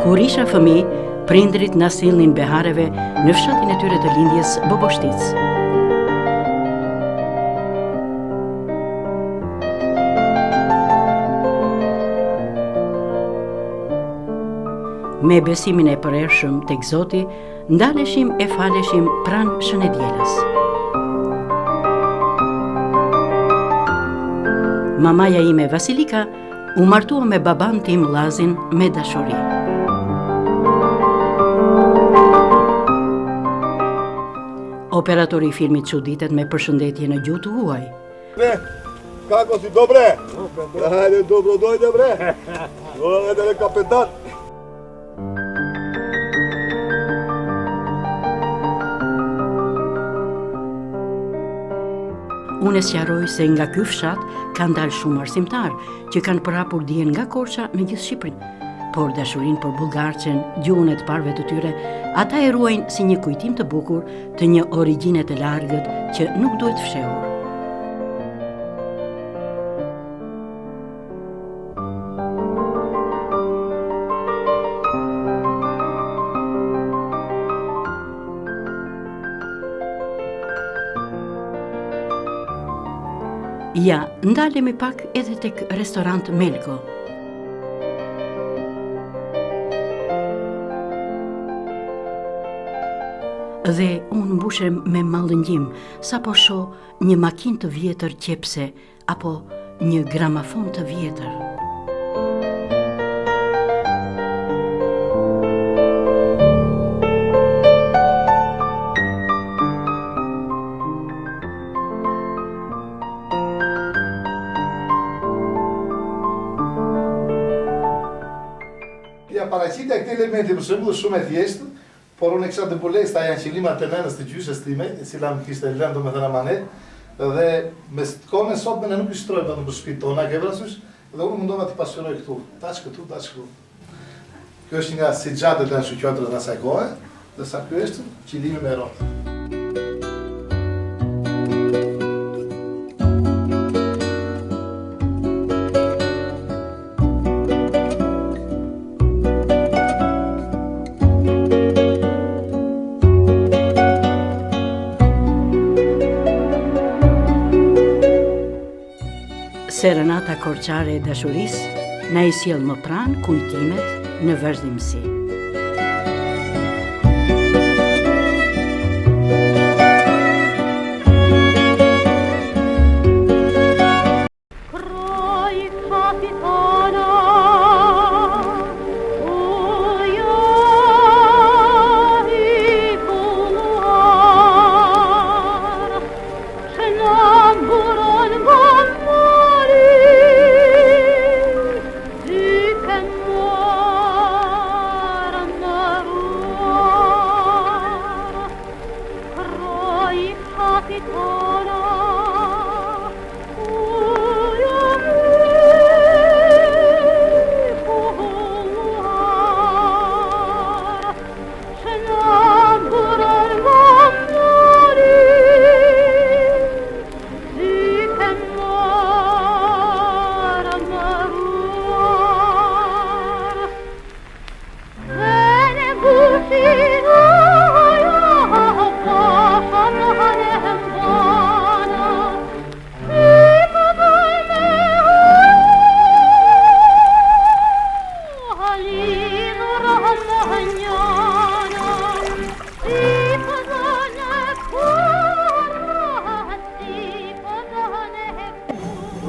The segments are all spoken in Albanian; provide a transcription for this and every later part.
Kur isha fëmijë, prindrit na sillnin behareve në fshatin e tyre të lindjes Boboshtic. Me besimin e përhershëm tek Zoti, ndaleshim e faleshim pranë Shënedjelës. Mamaja ime Vasilika u martua me baban tim Lazin me dashuri. Operatori i filmit çuditet me përshëndetje në gjuhë të huaj. Kako si, dobre? Hajde, dobro dojde, bre. Dojde, kapetan. Unë sqaroj se nga ky fshat kanë dalë shumë arsimtar që kanë përhapur dijen nga Korça në gjithë Shqipërinë, por dashurinë për bullgarçen, gjuhën e të parëve të tyre, ata e ruajnë si një kujtim të bukur të një origjine të largët që nuk duhet fshehur. Ja, ndalemi pak edhe tek restorant Melko. Dhe unë mbushem me mallëngjim sa po shoh një makinë të vjetër qepse apo një gramafon të vjetër. Paraqitja këtij elementi për shembull shumë e thjeshtë, por unë kisha të bulej sta janë qëllimat të nënës të gjyshes time, e cila më kishte lënë domethënë amanet, dhe me kohën e sotme ne nuk i shtrojmë vetëm për shtëpitë tona, ke parasysh, dhe unë mundova të pasuroj këtu, tash këtu, tash këtu. Kjo është nga sixhatet e shoqatrës në asaj kohe, dhe sa ky është qëllimi me rrotë. Serenata korçare e dashurisë na i sjell më pranë kujtimet në vazhdimsi.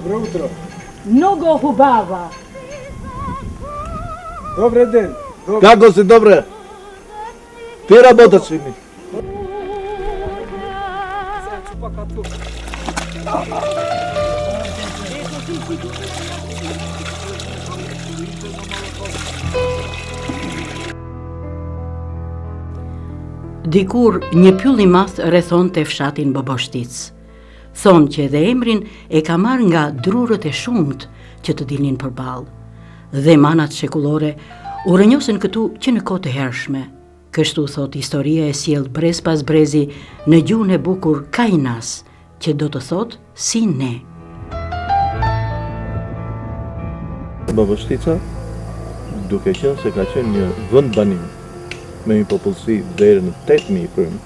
Dobro jutro. Mnogo hubava. Dobre den. Kako si, dobre? Ti работаш ли? Dikur një pyll i madh rrethonte fshatin Boboshtic. Thonë që edhe emrin e ka marrë nga drurët e shumt që të dilnin përballë. Dhe manat shekullore u rënjosin këtu që në kohë të hershme. Kështu thot historia e sjell brez pas brezi në gjuhën e bukur Kainas, që do të thot si ne. Boboshtica duke qenë se ka qenë një vend banim me një popullsi deri në 8.000 frymë,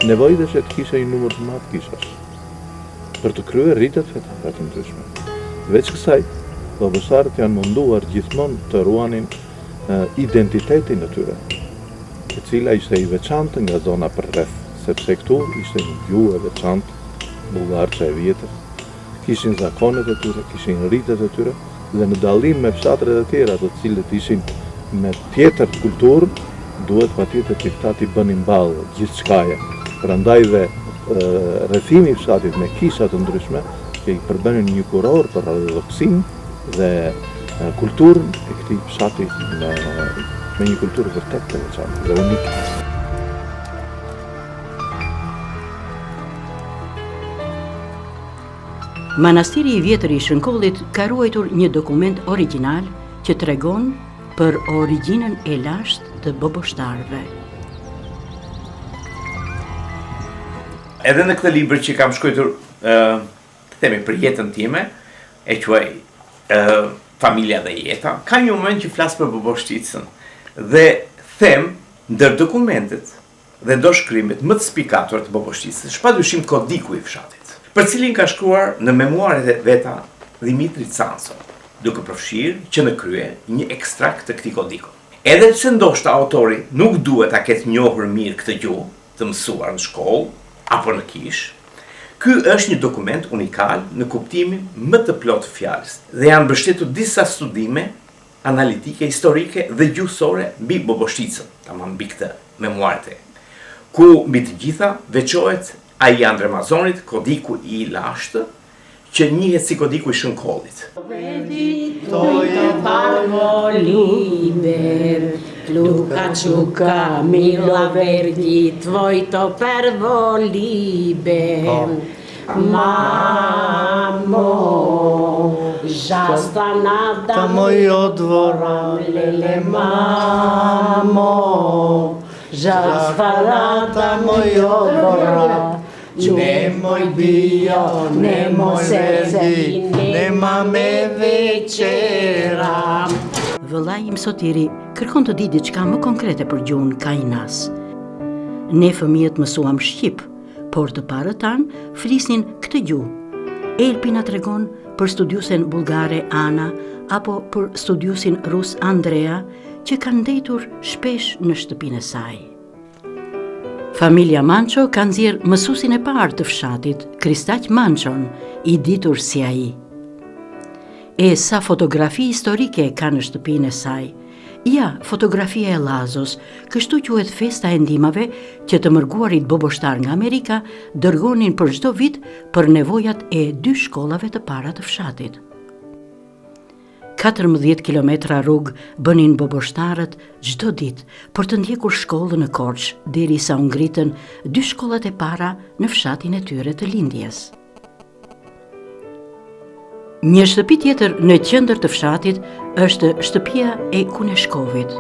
nevojiteshe të kishe një numër të madh kishash për të kryer rritet fetare të ndryshme. Veç kësaj, babosarët janë munduar gjithmonë të ruanin identitetin e tyre, e cila ishte i veçantë nga zona përreth, sepse këtu ishte një gjuhë e veçantë, bullgarë e vjetër, kishin zakonet e tyre, kishin rritet e tyre, dhe në dallim me fshatret e tjera të cilët ishin me tjetër kulturë, duhet patjetër që këta t'i bënin ballë gjithçkaje. Prandaj dhe rrethimi i fshatit me kisha të ndryshme që i përbënin një kuror për ortodoksin dhe kulturën e këtij fshati me një kulturë vërtet të veçantë dhe unike. Manastiri i vjetër i Shënkollit ka ruajtur një dokument origjinal që tregon për origjinën e lashtë të boboshtarëve. Edhe në këtë libër që kam shkruar, themi për jetën time, e quaj Familja dhe jeta, ka një moment që flas për Boboshticën dhe them ndër dokumentet dhe do shkrimet më të spikator të Boboshticës, padyshim kodiku i fshatit, për cilin ka shkruar në memuaret e veta Dimitri Canso, duke përfshirë që në krye një ekstrakt të këtij kodiku. Edhe pse ndoshta autori nuk duhet ta ketë njohur mirë këtë gjuhë, të mësuar në shkollë apo në kish, ky është një dokument unikal në kuptimin më të plotë të fjalës dhe janë mbështetur disa studime analitike, historike dhe gjuhësore mbi Boboshticën, tamam mbi këtë memuarte, ku mbi të gjitha veçohet ai i Andremazonit, kodiku i lashtë, që njihet si kodiku i Shënkollit. Tojtë parvo liber, Luka Čuka, Mila Verdi, tvojto prvo liber. Mamo, žasta nada moj odvoram, lele mamo, žasta nada moj odvoram. Nemoj bio, nemoj verdi, nema me večera. Vëllai im Sotiri kërkon të di diçka më konkrete për gjuhën kainas. Ne fëmijët mësuam shqip, por të parët tanë flisin këtë gjuhë. Elpi na tregon për studiusen bullgare Ana apo për studiusin rus Andrea, që kanë ndetur shpesh në shtëpinë e saj. Familja Manço ka nxjerr mësuesin e parë të fshatit, Kristaq Mançon, i ditur si ai. E sa fotografi historike ka në shtëpinë e saj. Ja, fotografia e Lazos, kështu quhet festa e ndihmave që të mërguarit boboshtar nga Amerika dërgonin për çdo vit për nevojat e 2 shkollave të para të fshatit. 14 kilometra rrugë bënin boboshtarët çdo ditë për të ndjekur shkollën në Korçë, derisa u ngritën 2 shkollat e para në fshatin e tyre të lindjes. Një shtëpi tjetër në qendër të fshatit është shtëpia e Kuneshkovit.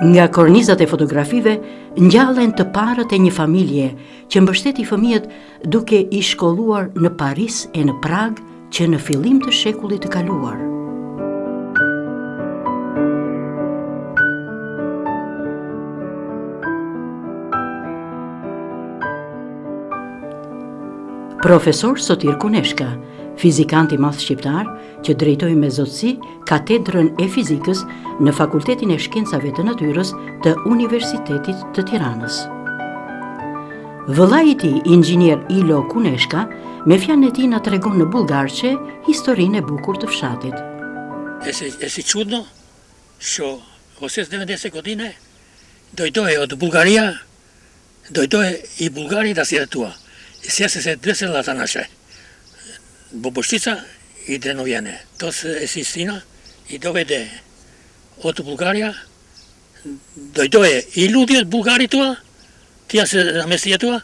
Nga kornizat e fotografive ngjallen të parët e një familje që mbështeti fëmijët duke i shkolluar në Paris e në Prag që në fillim të shekullit të kaluar. Profesor Sotir Kuneshka, fizikant i madh shqiptar që drejtoi me zotësi katedrën e fizikës në Fakultetin e Shkencave të Natyrës të Universitetit të Tiranës. Vëllai i tij, inxhinier Ilo Kuneshka, me fjalën e tij na tregon në bullgarçe historinë e bukur të fshatit. Е чудно, що оце з 90 години дойде от България, дойде и България да се туа. И сега се две селата наше. Boboshtica и Drenovjane. To je istina i dovede od Bulgarija, dojde i ljudi od Bulgarije tuа, tija se namestija tuа,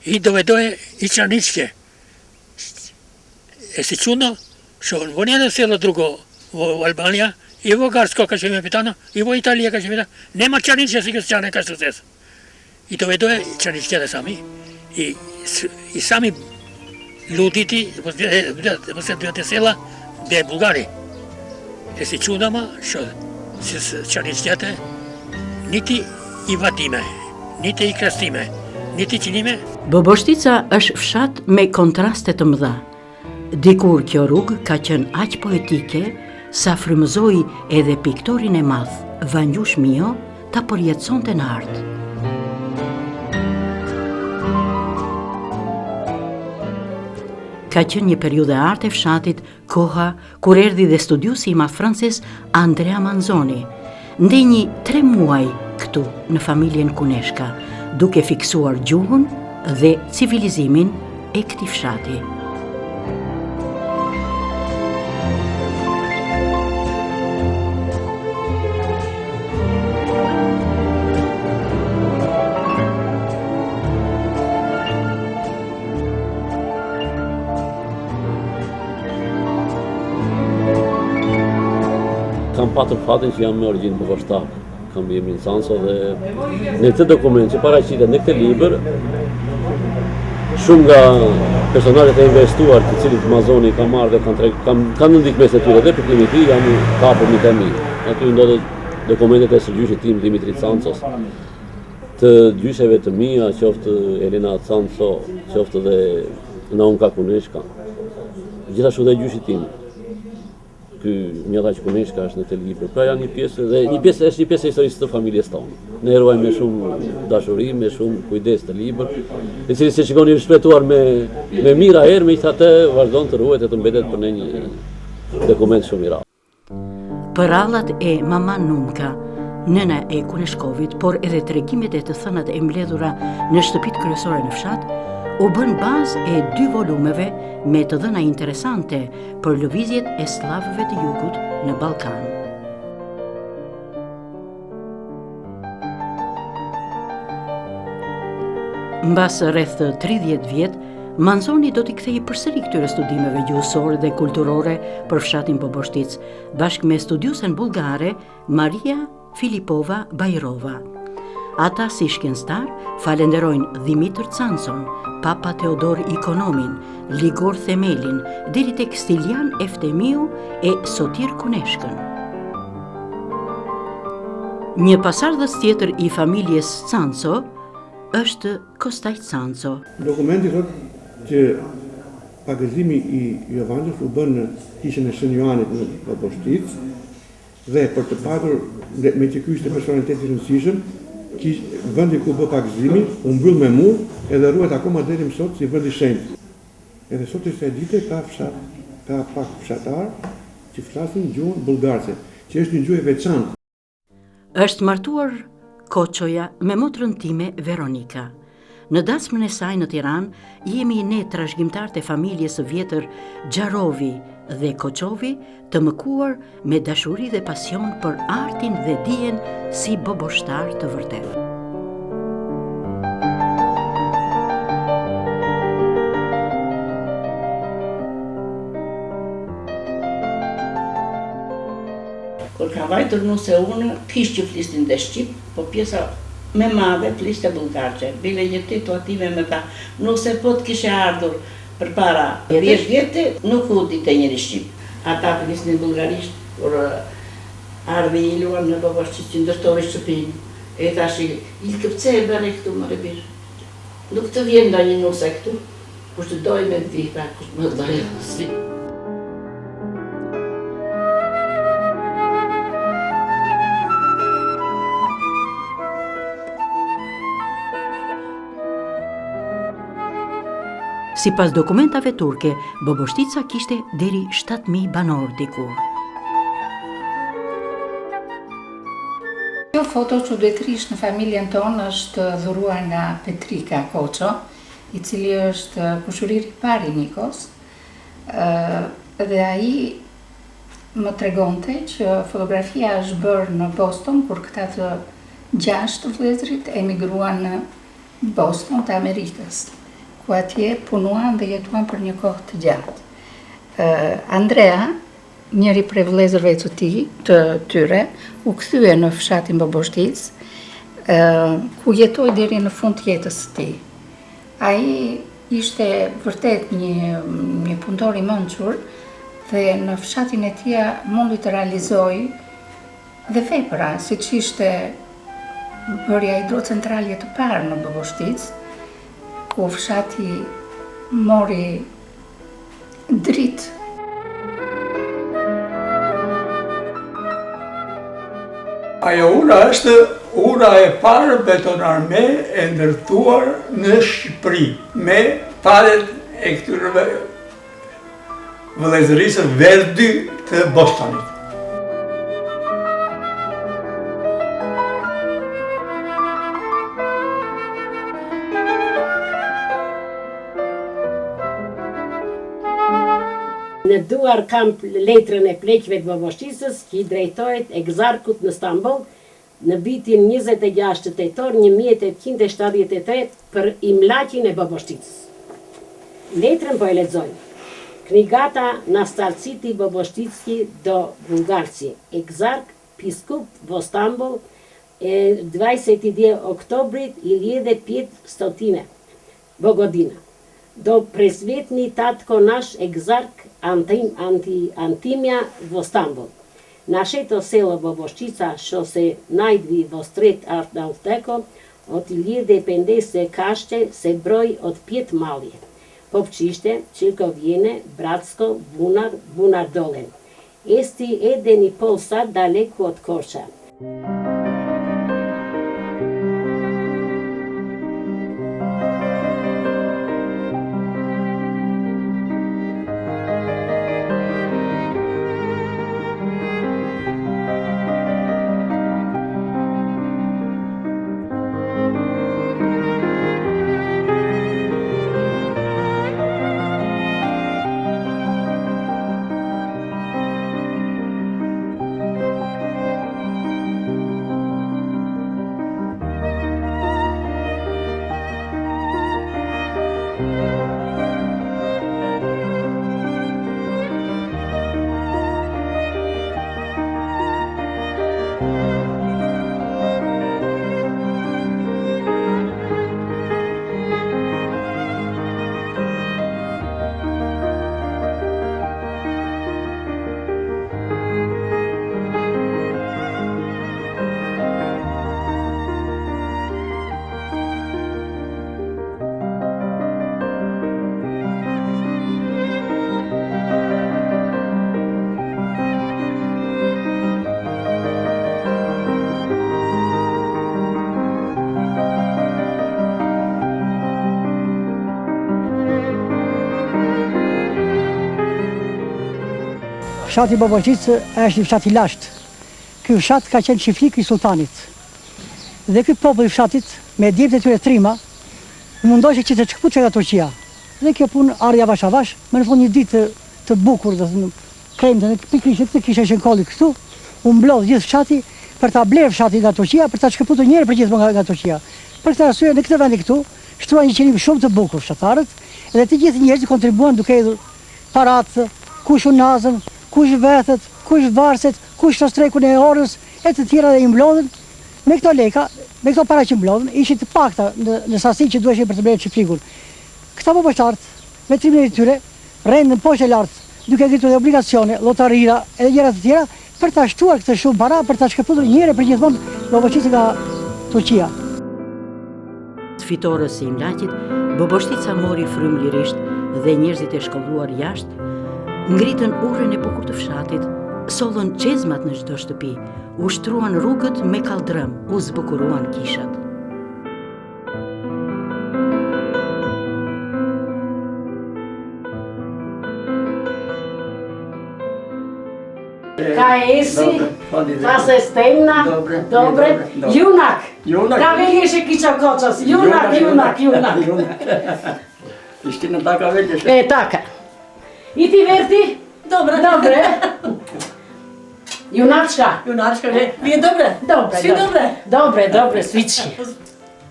i dovede i Čarničke. Е чудно, що вони не село друго в Албанija, i v Ugarsko, kaže mi pitano, i v Italija, kaže mi pitano, nema Čarničke, si ga Čarne, kaže se. I dovedoje Čanićkjete sami. I sami luditi, poslije 2 sela, gdje je Bulgari. E si čudama, što Čanićkjete niti I vadime, niti I krastime, niti qinime. Boboshtica është fshat me kontraste të mëdha. Dikur kjo rrugë ka qenë aq poetike sa frymëzoi edhe piktorin e madh, Vangjush Mio, ta përjetësonte në art. Ka qenë një periudhë e artë e fshatit, koha kur erdhi dhe studiusi I madh francez Andrea Manzoni, ndenjë 3 muaj këtu në familjen Kuneshka, duke fiksuar gjuhën dhe civilizimin e këtij fshati. Kam patër fatin që jam me origjinë bogoshtake. Kam emrin Sanso dhe në këtë dokument që paraqitet në këtë libër, shumë nga personazhet e investuar të cilit Manzoni ka marrë dhe kanë ndikmes e tyre dhe për klimi ti janë kapur mi të mi. Aty ndodhet dokumentet e sërgjyshit tim Dimitrit Sansos, të gjysheve të mia, qoftë Elena Sanso, qoftë dhe Naunka Kuneshka. Gjithashtu dhe gjyshit tim. Ky Mjallaq Kuneshka është në të libër. Pra janë një pjesë dhe është një pjesë e historisë të familjes tonë. Ne ruajmë me shumë dashuri, me shumë kujdes të libër, I cili se shikoni rishpetuar me mira herë, megjithatë vazhdon të ruhet e të mbetet për ne një dokument shumë I rrallë. Përrallat e Mama Numka, nëna e Kuneshkovit, por edhe tregimet e të thënat e mbledhura në shtëpitë kryesore në fshat, u bën bazë e 2 volumeve me të dhëna interesante për lëvizjet e slavëve të jugut në Ballkan. Mbas rreth 30 vjet, Manzoni do t'i kthejë përsëri këtyre studimeve gjuhësore dhe kulturore për fshatin Boboshtic, bashkë me studiusen bullgare Maria Filipova Bajrova. Ata si shkencëtar falenderojnë Dimitër Canson, Papa Teodor Ikonomin, Ligor Themelin, deri tek Stilian Eftemiu e Sotir Kuneshkën. Një pasardhës tjetër I familjes Canso është Kostaj Canso. Dokumenti thotë që pagëzimi I Jovanës u bën në kishën e Shën Joanit në Boboshtic dhe për të patur me që ky ishte personalitet I rëndësishëm, vendi ku bë pagëzimi u mbyll me mur edhe ruhet akoma deri më sot si vend I shenjtë. Edhe sot është e ditë ka pak fshatar që flasin gjuhën bullgarse, që është një gjuhë e veçantë. Është martuar Koçoja me motrën time Veronika. Në dasmën e saj në Tiranë jemi ne trashëgimtarët e familjes së vjetër Xharovi dhe Koçovi të mëkuar me dashuri dhe pasion për artin dhe dijen si boboshtar të vërtetë. Kur ka vajtur nuse unë, kish që flistin dhe Shqip, po pjesa me madhe fliste bullgarçe. Bile një situative me ta, nuse po të kishe ardhur për para 10 vjetë, nuk u dite njëri Shqip. Ata flisnin bullgarisht, kur ardhi I luan në Boboshtic që ndërtoi shtëpinë. E tashi, I këpce e bërë këtu më rëbir. Nuk të vjen ndonjë nuse këtu, kush të doj me të vita, kush më doj svi. Sipas dokumentave turke, Boboshtica kishte deri 7.000 banor dikur. Kjo foto çuditërisht në familjen tonë është dhuruar nga Petrika Koço, I cili është kushëriri I parë I Nikos. Dhe ai më tregonte që fotografia është bërë në Boston kur këta të 6 vëllezërit emigruan në Boston të Amerikës, ku atje punuan dhe jetuan për një kohë të gjatë. Andrea, njëri prej vëllezërve të tyre, u kthye në fshatin Boboshtic ku jetoi deri në fund të jetës së tij. Ai ishte vërtet një punëtor i mençur dhe në fshatin e tij mundi të realizojë dhe vepra, siç ishte bërja hidrocentrale të parë në Boboshtic, ku fshati mori dritë. Ajo ura është ura e parë betonarme e ndërtuar në Shqipëri, me palet e këtyre vëllezërisë Verdi të Bostonit. Në duar kam letrën e pleqve të Boboshticës, që i drejtohet Egzarkut në Stamboll në vitin 26 tetor 1878 për imlaqin e Boboshticës. Letrën po e lexoj. Knjigata Nastalciti Boboshticki do Bulgarci, Egzark Piskup vo Stamboll, 22 oktobrit 1500 Bogodina. Do presvetni tatko naš Egzark Antimja vo Stamboll. Нашето село Boboshtica, što se najdvi vo stret Arnaufteko, od 1050 kašte se broj od 5 malije. Popčište, Čirkovjene, Bratsko, Bunar Dolen. Esti 1,5 sat daleko od Korča. Fshati Boboshticë është një fshat i lashtë. Ky fshat ka qenë çiftlik i sultanit. Dhe ky popull i fshatit, me djemtë e tyre trima, mundohej që të shkputë nga Turqia. Dhe kjo punë ardhi avash avash, më në fund një ditë të bukur, do të thënë, kremtë, pikërisht këtë kishte qenë kolli këtu, u mblodh gjithë fshati për ta blerë fshatin nga Turqia, për ta shkëputur njëherë përgjithmonë nga Turqia. Për këtë arsye në këtë vend këtu shtruan një qenim shumë të bukur fshatarët, dhe të gjithë njerëzit kontribuan duke hedhur paratë, kush unazën, kush vethet, kush varset, kush shtrekun e orës, e të tjera dhe i mblodhen. Me këto leka, me këto para që mblodhen, ishin të pakta në sasi që duheshin për të blerë çiftlikun. Këta boboshtarët, me trimin e tyre, rendën poshtë e lartë, duke ngritur dhe obligacione, llotarira e gjëra të tjera për ta shtuar këtë shumë para për ta shkëputur njëherë përgjithmonë Boboshticën nga Turqia. Fitores së imlaqit, Boboshtica mori frymëlirisht dhe njerëzit e shkolluar jashtë ngritën urrën e bukur të fshatit, sollën çezmat në çdo shtëpi, u shtruan rrugët me kaldrëm, u zbukuruan kishat. Ka esi, ta se stemna, dobre, junak, ka veljeshe kiqa koqas, junak. Ishtina taka veljeshe. E, taka. I ti Verti? Dobre. Junačka? Junačka, je dobre? Svi dobre? Dobre, svički.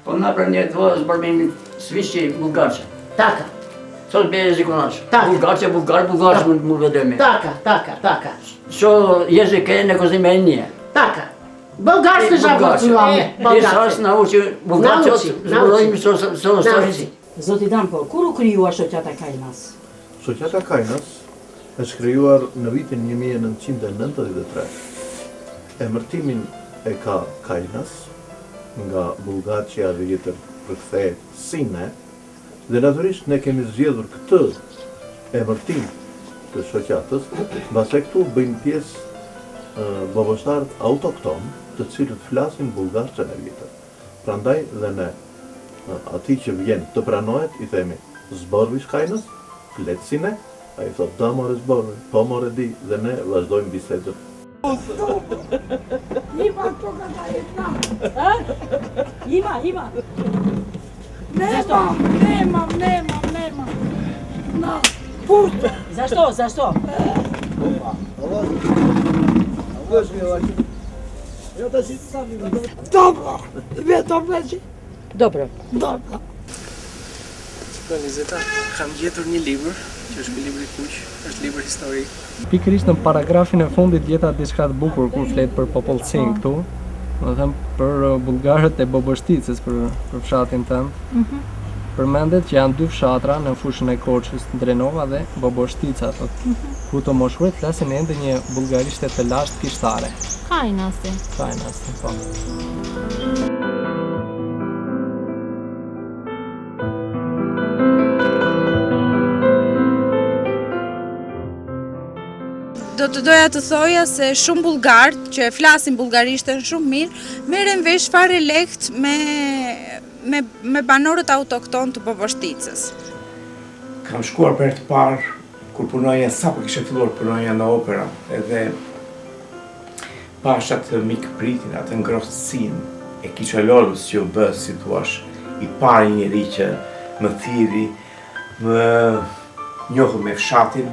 Po napred je dvoje zbarbimi svički bulgarče. Taka. Sos be jeziku naš. Taka. Bulgarče, bulgarče mu vedeme. Taka. Što jezik je neko zimenije. Taka. Bulgarski zapracułamy. Sas nauczy, bulgarski zbrojimy sostości. Zoti Dan, po, kur u krijuar shoqata Kajnas? Shoqata Kajnas është krijuar në vitin 1993. Emërtimin e ka Kajnas nga Bullgaçia dhe jetër përkthehet Sine, dhe natyrisht ne kemi zgjedhur këtë emërtim të shoqatës, mbase këtu bëjnë pjesë boboshtarët autokton, të cilët flasin bullgarçe në vjetër. Prandaj dhe ne atij që vjen të pranohet i themi zborvish Kajnës, fletësine, ai thot da more zborvi, po more di, dhe ne vazhdojmë bisedën. Ima to kada je znam. Ima. Nemam. No, pusto. Zašto? Dobro. Nizeta, kam gjetur një libër, që është libër i kuq, është libër historik. Pikërisht në paragrafin e fundit gjeta diçka të bukur kur flet për popullsinë këtu, do të them për bullgarët e Boboshticës, për fshatin tënd. Përmendet që janë dy fshatra në fushën e Korçës, Drenova dhe Boboshtica, ku të moshurit flasin ende një bullgarishte të lashtë kishtare. Kajnasi, po. do të doja të thoja se shumë bullgarë që flasin bullgarishten shumë mirë, merren vesh fare lehtë me banorët autokton të Boboshticës. Kam shkuar për të parë kur punoja, sapo kisha filluar punoja në opera, edhe pasha atë mikpritin, atë ngrohtësinë e Kiçalolës që u bë, si thua, i pari njeri që më thiri, më njohu me fshatin,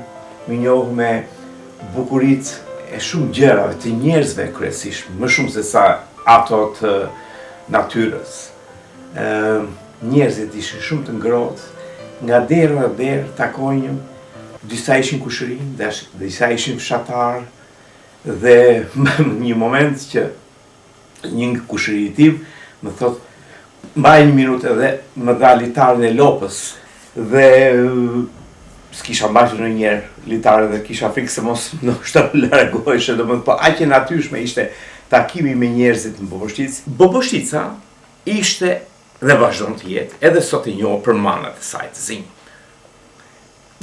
më njohu me bukuritë e shumë gjërave të njerëzve kryesisht, më shumë se sa ato të natyrës. Njerëzit ishin shumë të ngrohtë, nga derë në derë takonjëm, disa ishin kushërin, disa ishin fshatar, dhe një moment që një kushëri i tim më thot, mbaj një minutë edhe më dha litarin e lopës, dhe s'kisha mbajtur në njerë litarën dhe kisha frikë se mos në shtë largoheshe, dhe më thë, po aq e natyrshme ishte takimi me njerëzit në Boboshticë. Boboshtica ishte dhe vazhdon të jetë, edhe sot e njohur për manat e saj të zinj,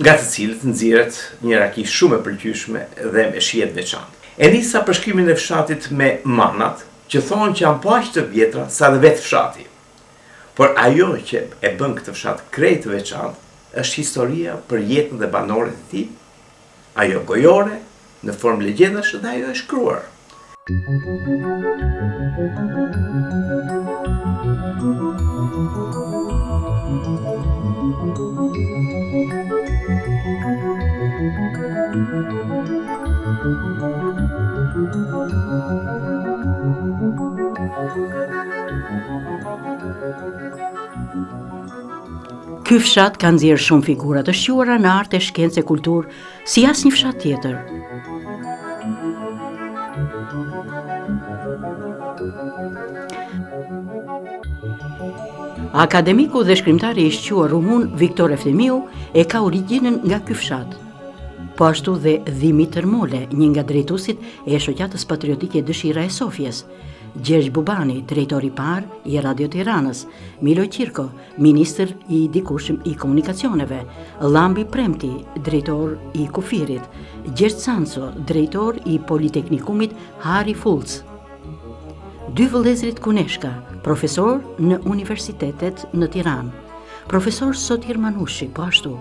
nga të cilët nxirret një raki shumë e pëlqyeshme dhe me shihet veçantë. E nisa përshkrimin e fshatit me manat, që thonë që janë po aq të vjetra sa dhe vetë fshati. Por ajo që e bën këtë fshat krejt të veçantë është historia për jetën dhe banorët e tij, ajo gojore, në formë legjendash dhe ajo e shkruar. Ky fshat ka nxjerrë shumë figura të shquara në art e shkencë e kulturë, si asnjë fshat tjetër. Akademiku dhe shkrimtari i shquar rumun Viktor Eftimiu e ka origjinën nga ky fshat. Po ashtu dhe Dhimi Tërmole, një nga drejtuesit e shoqatës patriotike Dëshira e Sofjes, Gjergj Bubani, drejtori i parë i Radio Tiranës, Milo Qirko, ministër i dikushëm i komunikacioneve, Llambi Premti, drejtor i Kufirit, Gjergj Canco, drejtor i Politeknikumit Hari Fulc. Dy vëllezrit Kuneshka, profesor në universitetet në Tiranë, profesor Sotir Manushi, po ashtu,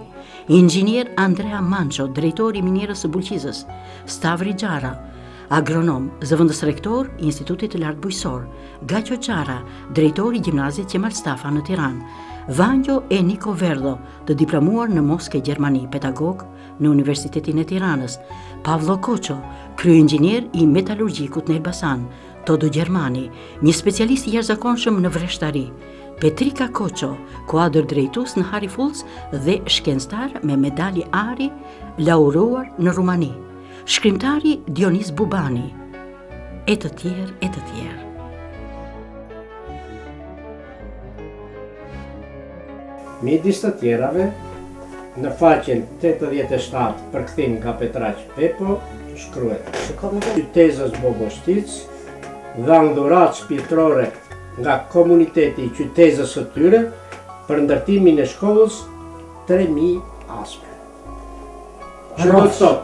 inxhinier Andrea Manço, drejtori i minierës së Bulqizës, Stavri Xhara, agronom, zëvendës rektor i Institutit të Lartë Bujqësor, Gaço Xhara, drejtori i Gjimnazit Qemal Stafa në Tiranë, Vangjo e Niko Verdo, të diplomuar në Moskë, Gjermani, pedagog në Universitetin e Tiranës, Pavlo Koço, kryeingxhinier i metalurgjikut në Elbasan, Todo Gjermani, një specialist i jashtëzakonshëm në vreshtari, Petrika Koço, kuadër drejtues në Hari Fulc dhe shkencëtar me medalje Ari, laureuar në Rumani. Shkrimtari Dionis Bubani, e të tjerë e të tjerë. Midis të tjerave, në faqen 87 përkthim nga Petraq Pepo, shkruhet: qytetës Boboshtic dhan dhurat shpirtërore nga komuniteti i qytetës së tyre për ndërtimin e shkollës 3000 aspe. Shkollë sot,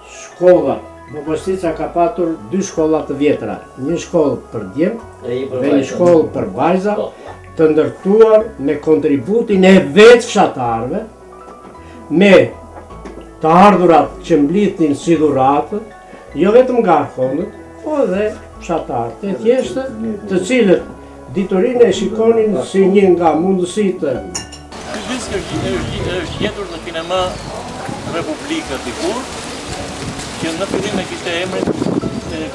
shkolla Boboshtica ka patur 2 shkolla të vjetra, një shkollë për djem dhe një shkollë për vajza, të ndërtuar me kontributin e vetë fshatarëve, me të ardhurat që mblidhin si dhuratë, jo vetëm nga fondet, po dhe fshatarët e thjeshtë, të cilët diturinë e shikonin si një nga mundësitë. Ky disk është gjetur në kinema Republika dikur, që në fillim e kishte emrin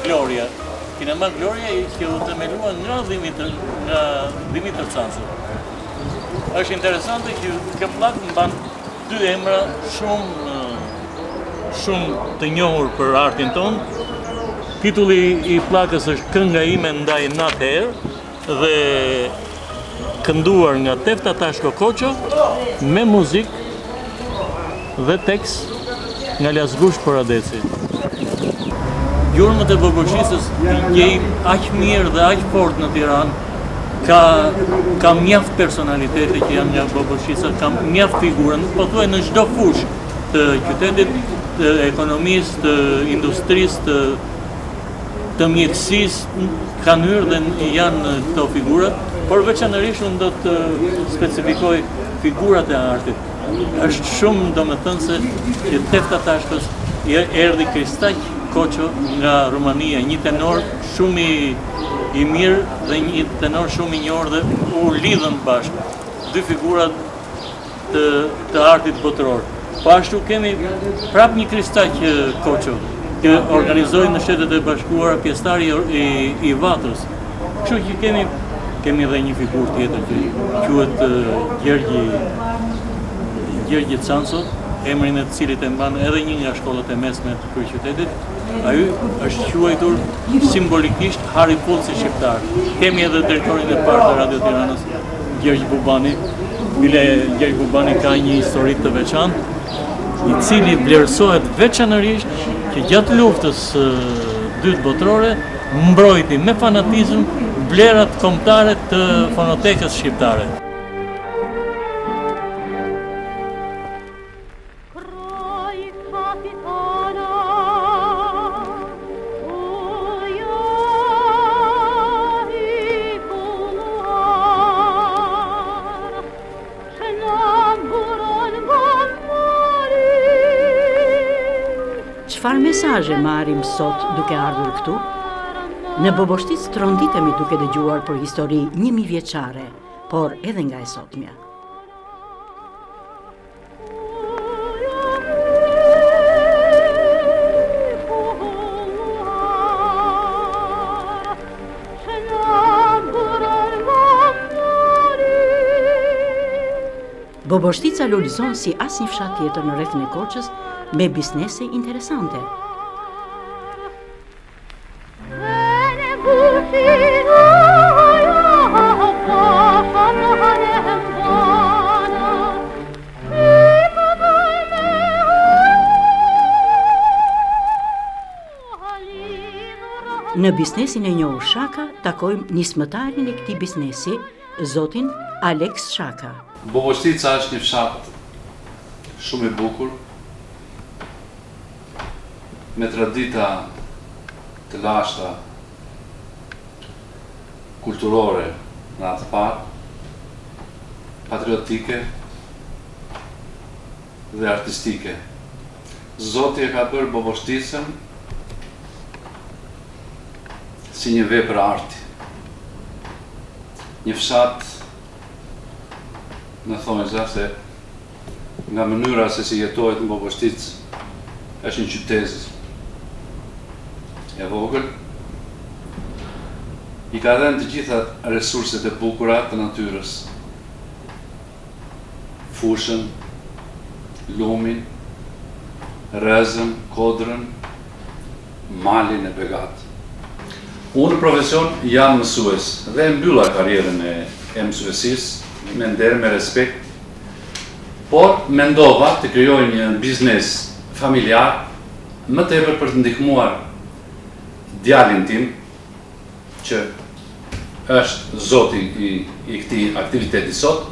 Gloria. Kinema Gloria i që u themelua nga Dimitër Cancu. Është interesante që kjo pllakë mban 2 emra shumë të njohur për artin ton. Titulli i pllakës është Kënga ime ndaj Natëherë dhe kënduar nga Tefta Tashko Koqo me muzikë dhe tekst nga Lazgush Poradeci. Gjurmët e Boboshicës gjejmë aq mirë dhe aq fort në Tiranë. Ka mjaft personalitete që janë nga Boboshica, ka mjaft figura, po thuaj në çdo fushë të qytetit, të ekonomisë, të industrisë, të mjekësisë, kanë hyrë dhe janë këto figurat, por veçanërisht unë do të specifikoj figurat e artit. Është shumë domethënëse që Tefta Tashkos erdhi Kristaq Koqo nga Rumania, një tenor shumë i mirë dhe një tenor shumë i njohur dhe u lidhën bashkë. 2 figurat të artit botëror. Po ashtu kemi prap një Kristaq Koqo, që organizoi në Shtetet e Bashkuara pjesëtari i Vatrës. Kështu që kemi edhe një figurë tjetër që quhet Gjergji Canco, emrin e të cilit e mban edhe një nga shkollat e mesme të kryeqytetit. Ai është quajtur simbolikisht Harry Pulsi shqiptar. Kemi edhe drejtorin e parë të Radio Tiranës, Gjergj Bubani. Bile Gjergj Bubani ka një histori të veçantë, i cili vlerësohet veçanërisht që gjatë luftës dytë botërore mbrojti me fanatizëm vlerat kombëtare të fonotekës shqiptare. Çfarë mesazhe marrim sot duke ardhur këtu? Në Bobostic tronditemi duke dëgjuar për histori 1000 vjeçare, por edhe nga e sotmja. Bobostica lulëzon si asnjë fshat tjetër në rrethin e Korçës me biznese interesante. Në biznesin e njohur Shaka takojmë nismëtarin e këtij biznesi, zotin Alex Shaka. Bobostica është një fshat shumë i bukur, me tradita të lashta kulturore në atë parë, patriotike dhe artistike. Zoti e ka bërë Bobosticën si një vepër arti. Një fshat në thonjza se nga mënyra se si jetohet në Bobosticë është një qytet e vogël, i ka dhënë të gjitha resurset e bukura të natyrës. Fushën, lumin, rrezën, kodrën, malin e begat. Unë profesion jam mësues dhe mbylla karrierën e mësuesisë me nder, me respekt, por mendova të krijoj një biznes familjar më tepër për të ndihmuar djalin tim, që është zoti i këtij aktiviteti sot,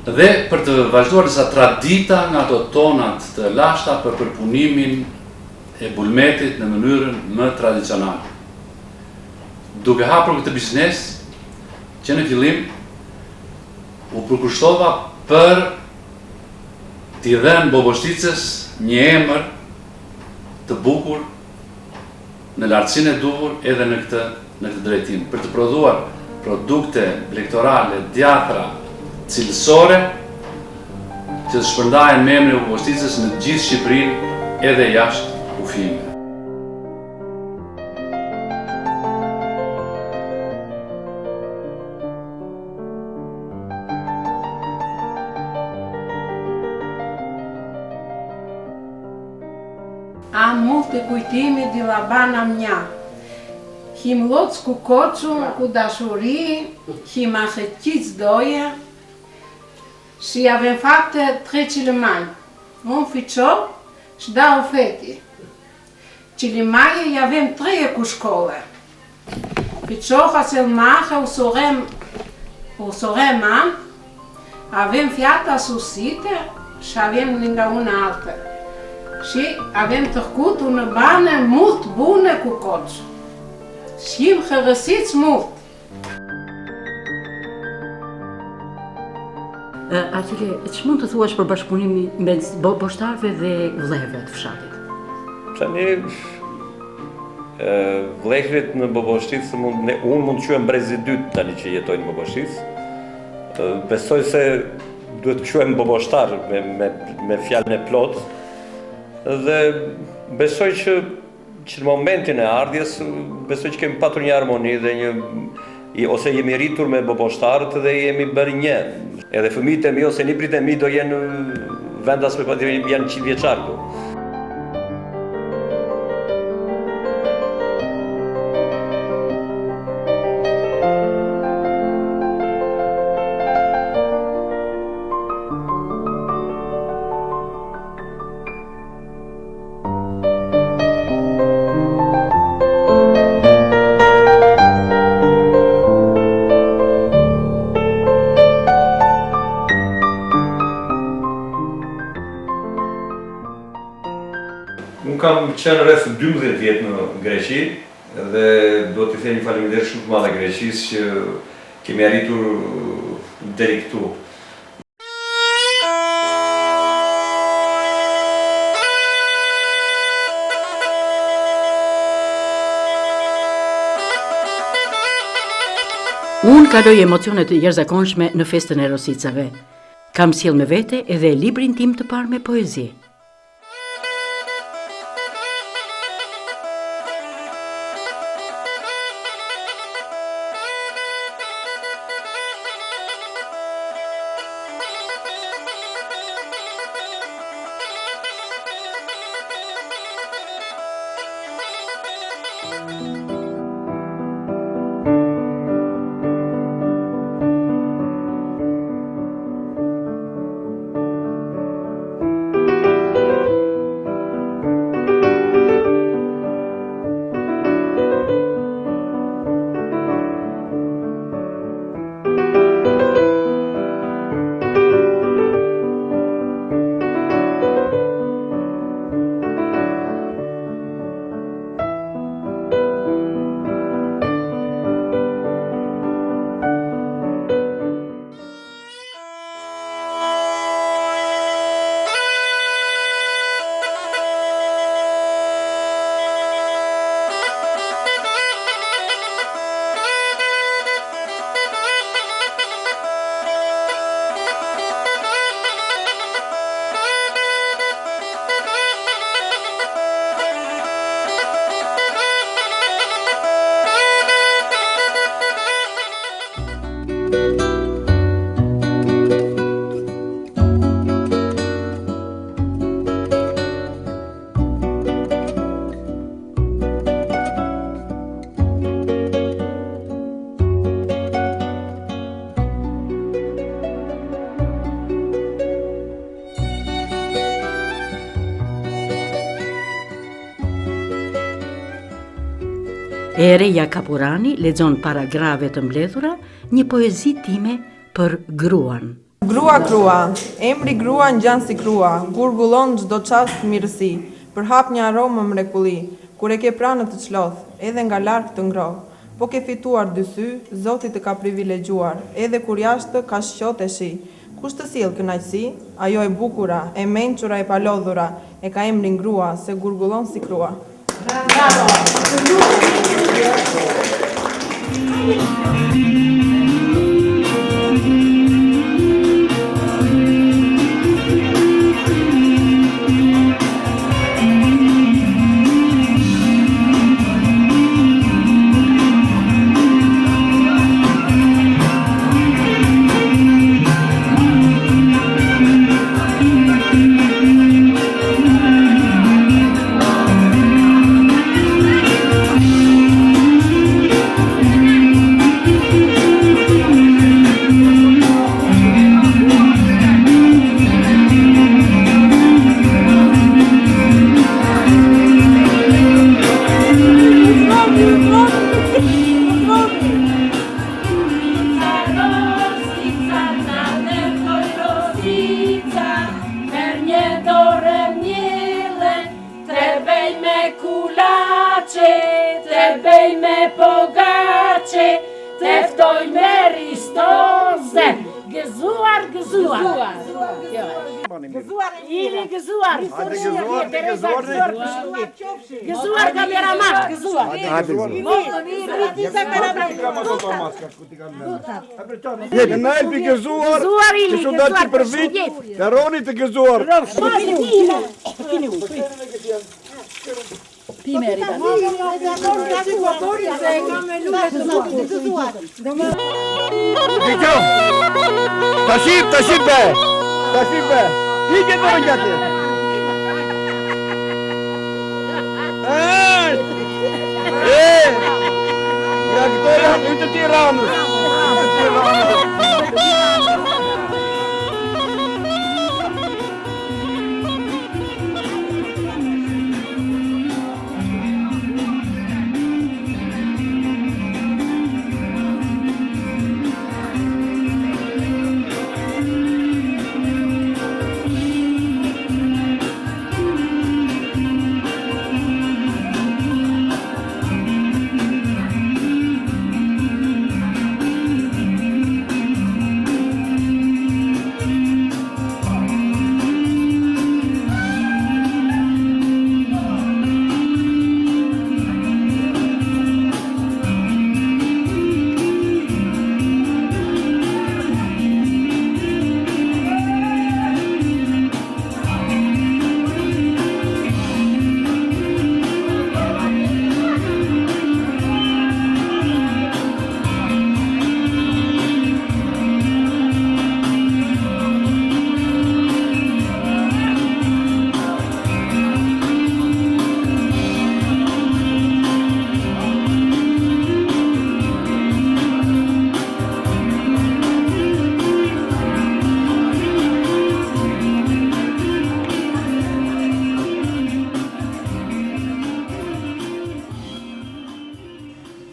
dhe për të vazhduar disa tradita nga ato tonat të lashta për përpunimin e bulmetit në mënyrën më tradicionale. Duke hapur këtë biznes, që në fillim u përkushtova për t'i dhënë Boboshticës një emër të bukur në lartësinë e duhur edhe në këtë drejtim, për të prodhuar produkte lektorale, djatra, cilësore, që të shpërndahen me emrin e Boboshticës në gjithë Shqipërinë edhe jashtë kufijve. Am multe kujtime de la bana mea. Him loți cu coțul, cu dașurii, him ahățiți doia și avem fapte trecile mai. Un ficior și două fete. Cele mai avem trei cu școală. Ficiorul cel mare o sorem an, avem fiata susită și avem lângă una altă. Și avem trecut una bană mult bună cu coțul. Și îmi hărăsiți mult. Atile, që mund të thuash për bashkëpunimin mes boshtarëve dhe vëllezërve të fshatit? Tani vëllezërit në Boboshticë unë mund të quhem brezi i dytë tani që jetoj në Boboshticë. Besoj se duhet të quhem boboshtar me fjalën e plotë. Dhe besoj që në momentin e ardhjes, besoj që kemi patur një harmoni dhe ose jemi rritur me boboshtarët dhe jemi bërë një. Edhe fëmijët e mi ose librit e mi do jenë vendas me janë 100 vjeçar këtu. Unë kam qenë rreth 12 vjet në Greqi dhe do t'i them një faleminderit shumë të madh Greqisë që kemi arritur deri këtu. Unë kaloj emocionet të jashtëzakonshme në festën e Rosicave. Kam sjell me vete edhe librin tim të parë me poezi. E Reja Kapurani lexon para grave të mbledhura një poezi time për gruan. Grua krua, emri grua ngjan si krua, gurgullon çdo çast mirësi, përhap një aromë mrekulli, kur e ke pranë të çlodh, edhe nga larg të ngroh. Po ke fituar dy sy, Zoti të ka privilegjuar, edhe kur jashtë ka shqot e shi. Kush të sjell kënaqësi, ajo e bukura, e mençura e palodhura, e ka emrin grua, se gurgullon si krua. Bravo! Gëzuar kameraman, gëzuar. Jetë në elpi gëzuar, që shumë dalë që për vit, karoni të gëzuar. Taship be, hike të rëngjati. Ja këto janë të Tiranës.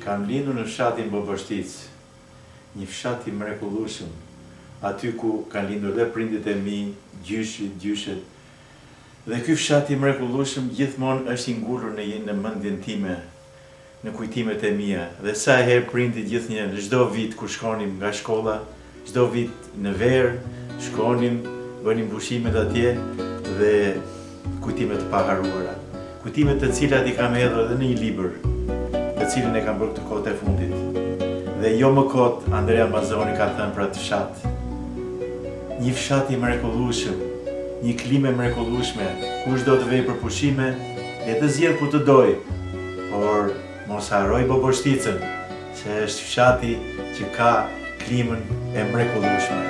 Kam lindur në fshatin Bobështic, një fshat i mrekullueshëm, aty ku kanë lindur dhe prindit e mi, gjyshet. Dhe ky fshat i mrekullueshëm gjithmonë është i ngulur në mendjen time, në kujtimet e mia. Dhe sa herë prindit gjithnjë çdo vit kur shkonim nga shkolla, çdo vit në verë, shkonim, bënim pushimet atje dhe kujtimet të paharuara. Kujtimet të cilat i kam hedhur edhe në një libër, të cilin e kam bërë këtë kohët e fundit. Dhe jo më kot, Andrea Mazoni ka thënë për atë fshat. Një fshat i mrekullueshëm, një klime mrekullueshme, kush do të vej për pushime, le të zgjedh ku të doj, por mos harroj Bobështicën, se është fshati që ka klimën e mrekullueshme.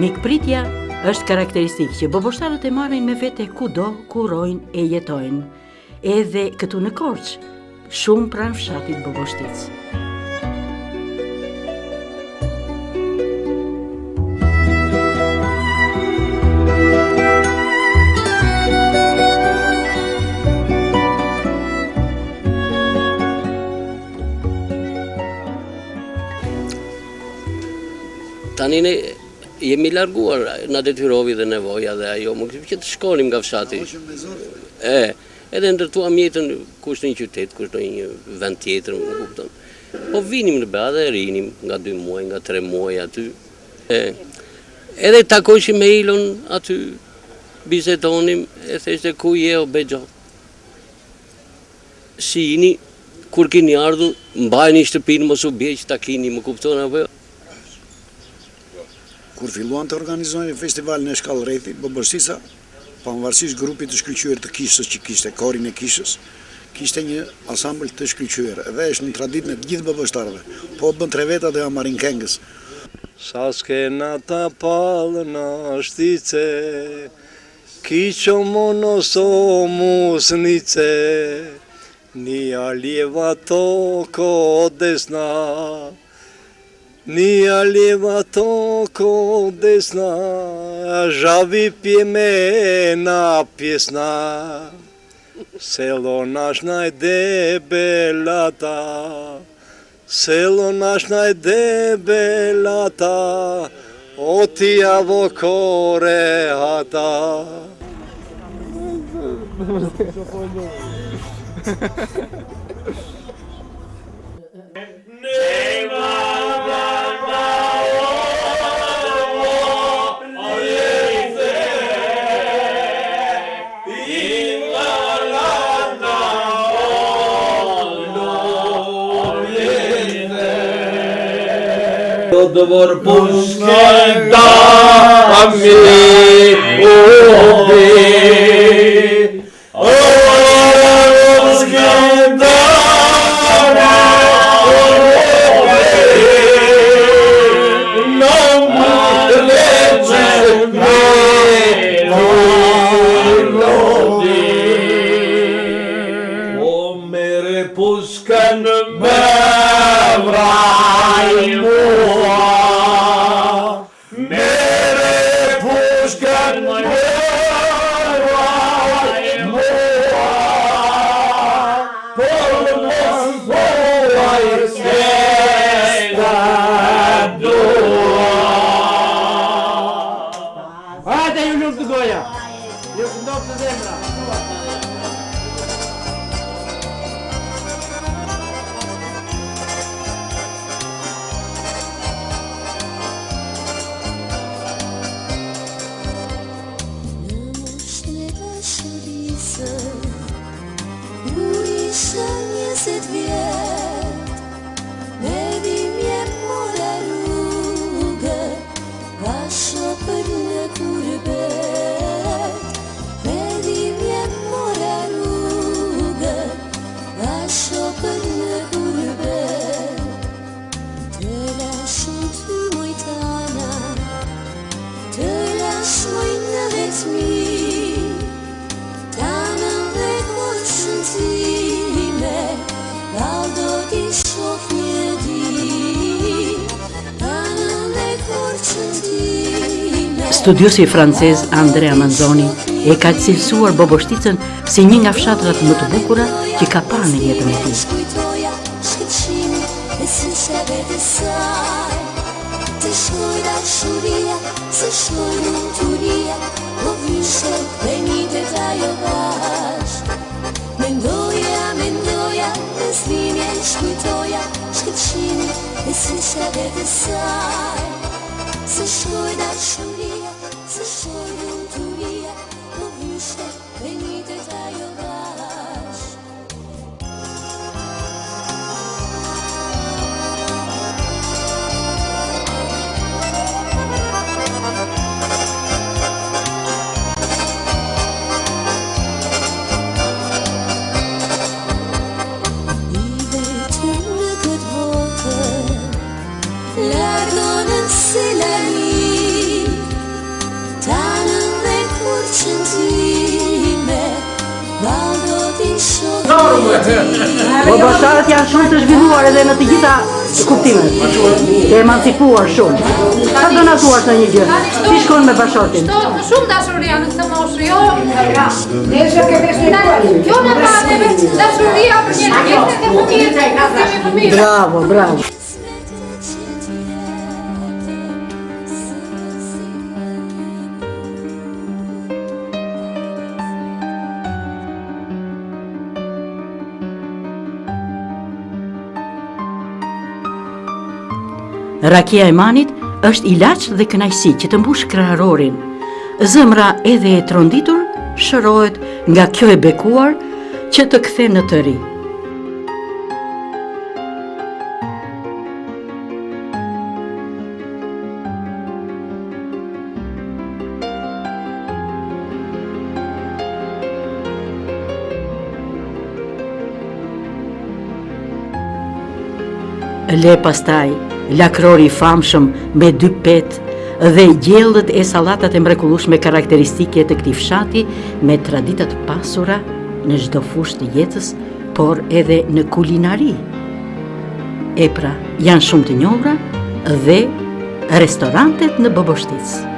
Mikpritja është karakteristikë që boboshtarët e marrin me vete kudo ku rojnë e jetojnë, edhe këtu në Korçë, shumë pranë fshatit Bobështic. Tani ne jemi larguar, na detyrovi dhe nevoja dhe ajo, më kështu që të shkonim nga fshati. Edhe ndërtuam jetën kush në një qytet, kush në një vend tjetër, më kupton. Po vinim në Beat dhe rinim nga 2 muaj, nga 3 muaj aty. Edhe takoshim me Ilon aty, bisedonim, e theshte ku je o Begjo. Si jini, kur kini ardhur, mbajni shtëpinë mos u bje që ta kini, më kupton apo jo? Kur filluan të organizojnë festivalin e Shkallrrethi, Bobostica, pavarësisht grupit të shkëlqyer të kishës që kishte korin e kishës, kishte një ansambël të shkëlqyer dhe është në traditën e të gjithë boboshtarëve. Po bën 3 veta dhe amarin këngës. Sa skena ta palë në shtice, kiqo monoso musnice, një aljeva toko desna, një aljeva toko desna, zhavi pjemena pjesna, selo nash naj debelata, selo nash naj debelata, o ti avokore hata. Dovor pushke da mi ubi, pushke da puskan me vraj mua, mere puskan me vraj mua, por mos thuaj se ta dua. Hajde ju nuk të goja, ju këndop të zemra. Studiosi francez Andrea Manzoni e ka cilësuar Bobosticën si një nga fshatrat më të bukura që ka parë në jetën e tij. Se shkoj dashuria, se shkoj lumturia, po vyshte venitet ajo bash. I vetëm në këtë botë, largonën si lani, Boboshtarët janë shumë të zhvilluar edhe në të gjitha kuptimet, të emancipuar shumë. Ka donatuar të një gjë, si shkojnë me bashortin? Shumë dashuria në këtë moshë, jo? Jo në pateve, dashuria për një jetën e fëmijët. Bravo, bravo. Rakia e manit është ilaç dhe kënaqësi që të mbush kraharorin. Zemra edhe e tronditur shërohet nga kjo e bekuar që të kthen në të ri. Le pastaj lakrori i famshëm me 2 petë dhe gjellët e sallatat e mrekullueshme karakteristike të këtij fshati me tradita të pasura në çdo fushë të jetës, por edhe në kulinari. E pra, janë shumë të njohura dhe restorantet në Boboshticë.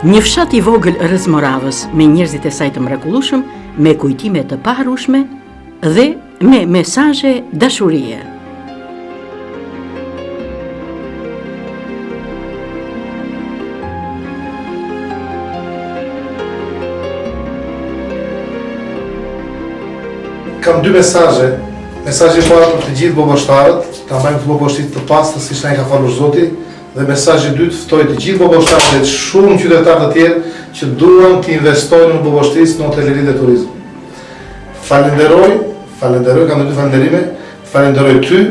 Një fshat i vogël rreth Moravës me njerëzit e saj të mrekullueshëm, me kujtime të paharrueshme dhe me mesazhe dashurie. Kam 2 mesazhe. Mesazhi i parë për të gjithë boboshtarët, ta mbajmë të Boboshticë të pastër siç na i ka falur Zoti. Dhe mesazhi i dytë ftoj të gjithë boboshtarët dhe shumë qytetarë të tjerë që duan të investojnë në Boboshticë në hotelleri dhe turizëm. Falenderoj, kam 2 falenderime, falenderoj ty,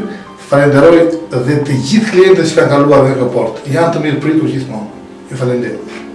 falenderoj dhe të gjithë klientët që kanë kaluar nga kjo portë. Janë të mirë pritur gjithmonë. Ju falenderoj.